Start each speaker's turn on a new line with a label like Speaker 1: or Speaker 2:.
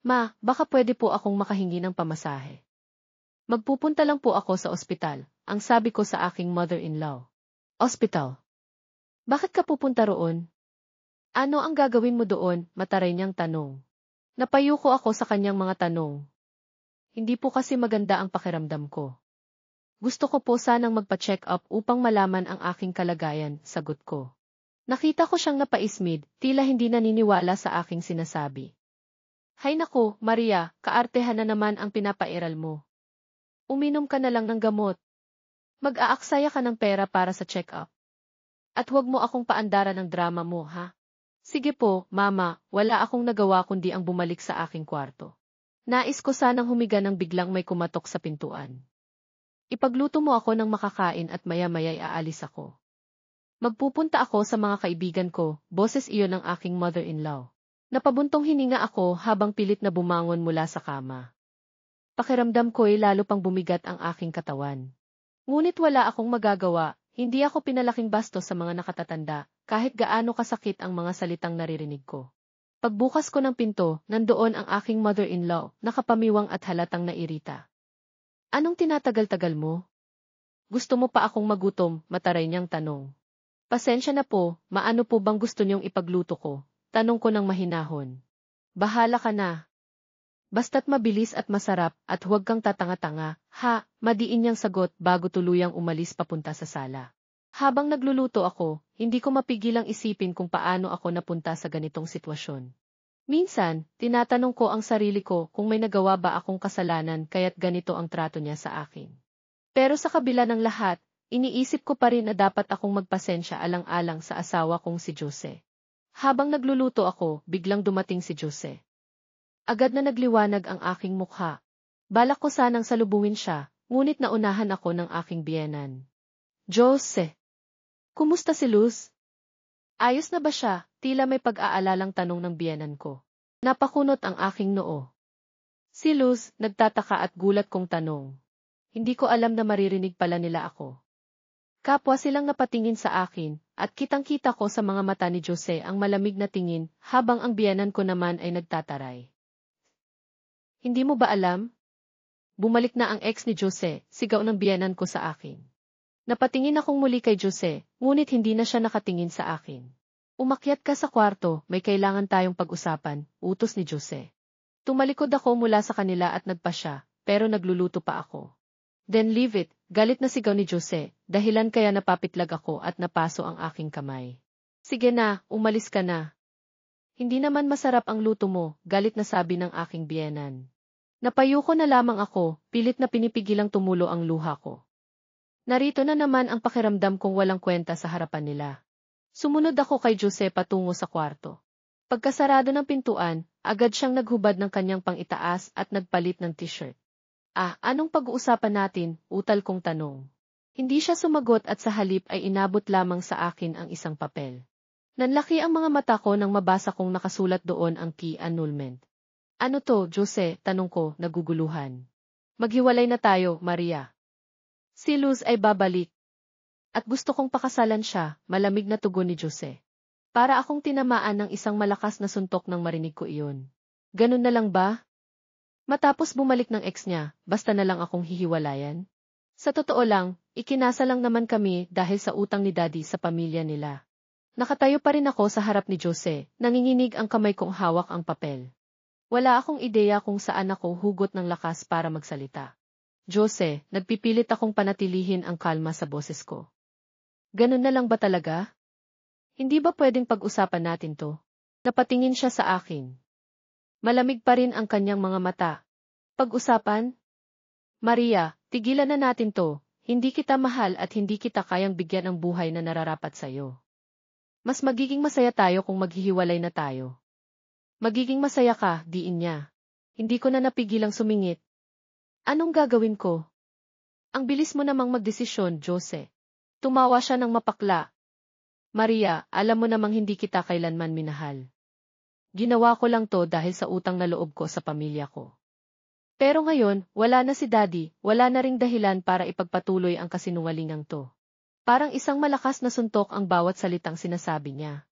Speaker 1: Ma, baka pwede po akong makahingi ng pamasahe. Magpupunta lang po ako sa ospital, ang sabi ko sa aking mother-in-law. Ospital? Bakit ka pupunta roon? Ano ang gagawin mo doon? Mataray niyang tanong. Napayuko ako sa kanyang mga tanong. Hindi po kasi maganda ang pakiramdam ko. Gusto ko po sanang magpa-check up upang malaman ang aking kalagayan, sagot ko. Nakita ko siyang napaismid, tila hindi naniniwala sa aking sinasabi. Hay naku, Maria, kaartehan na naman ang pinapairal mo. Uminom ka na lang ng gamot. Mag-aaksaya ka ng pera para sa check-up. At huwag mo akong paandaran ng drama mo, ha? Sige po, Mama, wala akong nagawa kundi ang bumalik sa aking kwarto. Nais ko sanang humiga nang biglang may kumatok sa pintuan. Ipagluto mo ako ng makakain at maya-maya'y aalis ako. Magpupunta ako sa mga kaibigan ko, boses iyon ng aking mother-in-law. Napabuntong hininga ako habang pilit na bumangon mula sa kama. Pakiramdam ko'y lalo pang bumigat ang aking katawan. Ngunit wala akong magagawa, hindi ako pinalaking bastos sa mga nakatatanda, kahit gaano kasakit ang mga salitang naririnig ko. Pagbukas ko ng pinto, nandoon ang aking mother-in-law, nakapamiwang at halatang nairita. Anong tinatagal-tagal mo? Gusto mo pa akong magutom, mataray niyang tanong. Pasensya na po, maano po bang gusto niyong ipagluto ko? Tanong ko ng mahinahon. Bahala ka na. Basta't mabilis at masarap at huwag kang tatanga-tanga, ha, madiin niyang sagot bago tuluyang umalis papunta sa sala. Habang nagluluto ako, hindi ko mapigilang isipin kung paano ako napunta sa ganitong sitwasyon. Minsan, tinatanong ko ang sarili ko kung may nagawa ba akong kasalanan kaya't ganito ang trato niya sa akin. Pero sa kabila ng lahat, iniisip ko pa rin na dapat akong magpasensya alang-alang sa asawa kong si Jose. Habang nagluluto ako, biglang dumating si Jose. Agad na nagliwanag ang aking mukha. Balak ko sanang salubungin siya, ngunit naunahan ako ng aking biyenan. Jose! Kumusta si Luz? Ayos na ba siya? Tila may pag-aalalang tanong ng biyenan ko. Napakunot ang aking noo. Si Luz, nagtataka at gulat kong tanong. Hindi ko alam na maririnig pala nila ako. Kapwa silang napatingin sa akin, at kitang-kita ko sa mga mata ni Jose ang malamig na tingin, habang ang biyenan ko naman ay nagtataray. Hindi mo ba alam? Bumalik na ang ex ni Jose, sigaw ng biyenan ko sa akin. Napatingin akong muli kay Jose, ngunit hindi na siya nakatingin sa akin. Umakyat ka sa kwarto, may kailangan tayong pag-usapan, utos ni Jose. Tumalikod ako mula sa kanila at nagpa siya, pero nagluluto pa ako. Then leave it, galit na sigaw ni Jose, dahilan kaya napapitlag ako at napaso ang aking kamay. Sige na, umalis ka na. Hindi naman masarap ang luto mo, galit na sabi ng aking biyenan. Napayuko na lamang ako, pilit na pinipigilang tumulo ang luha ko. Narito na naman ang pakiramdam kong walang kwenta sa harapan nila. Sumunod ako kay Jose patungo sa kwarto. Pagkasarado ng pintuan, agad siyang naghubad ng kanyang pang-itaas at nagpalit ng t-shirt. Anong pag-uusapan natin? Utal kong tanong. Hindi siya sumagot at sa halip ay inabot lamang sa akin ang isang papel. Nanlaki ang mga mata ko nang mabasa kong nakasulat doon ang key annulment. Ano to, Jose? Tanong ko, naguguluhan. Maghiwalay na tayo, Maria. Si Luz ay babalik. At gusto kong pakasalan siya, malamig na tugon ni Jose. Para akong tinamaan ng isang malakas na suntok nang marinig ko iyon. Ganun na lang ba? Matapos bumalik ng ex niya, basta na lang akong hihiwalayan? Sa totoo lang, ikinasa lang naman kami dahil sa utang ni Daddy sa pamilya nila. Nakatayo pa rin ako sa harap ni Jose, nanginginig ang kamay kong hawak ang papel. Wala akong ideya kung saan ako hugot ng lakas para magsalita. Jose, nagpipilit akong panatilihin ang kalma sa boses ko. Ganun na lang ba talaga? Hindi ba pwedeng pag-usapan natin to? Napatingin siya sa akin. Malamig pa rin ang kanyang mga mata. Pag-usapan? Maria, tigilan na natin to. Hindi kita mahal at hindi kita kayang bigyan ng buhay na nararapat sa'yo. Mas magiging masaya tayo kung maghihiwalay na tayo. Magiging masaya ka, diin niya. Hindi ko na napigilang sumingit. Anong gagawin ko? Ang bilis mo namang magdesisyon, Jose. Tumawa siya ng mapakla. Maria, alam mo namang hindi kita kailanman minahal. Ginawa ko lang to dahil sa utang na loob ko sa pamilya ko. Pero ngayon, wala na si Daddy, wala na ring dahilan para ipagpatuloy ang kasinungalingang to. Parang isang malakas na suntok ang bawat salitang sinasabi niya.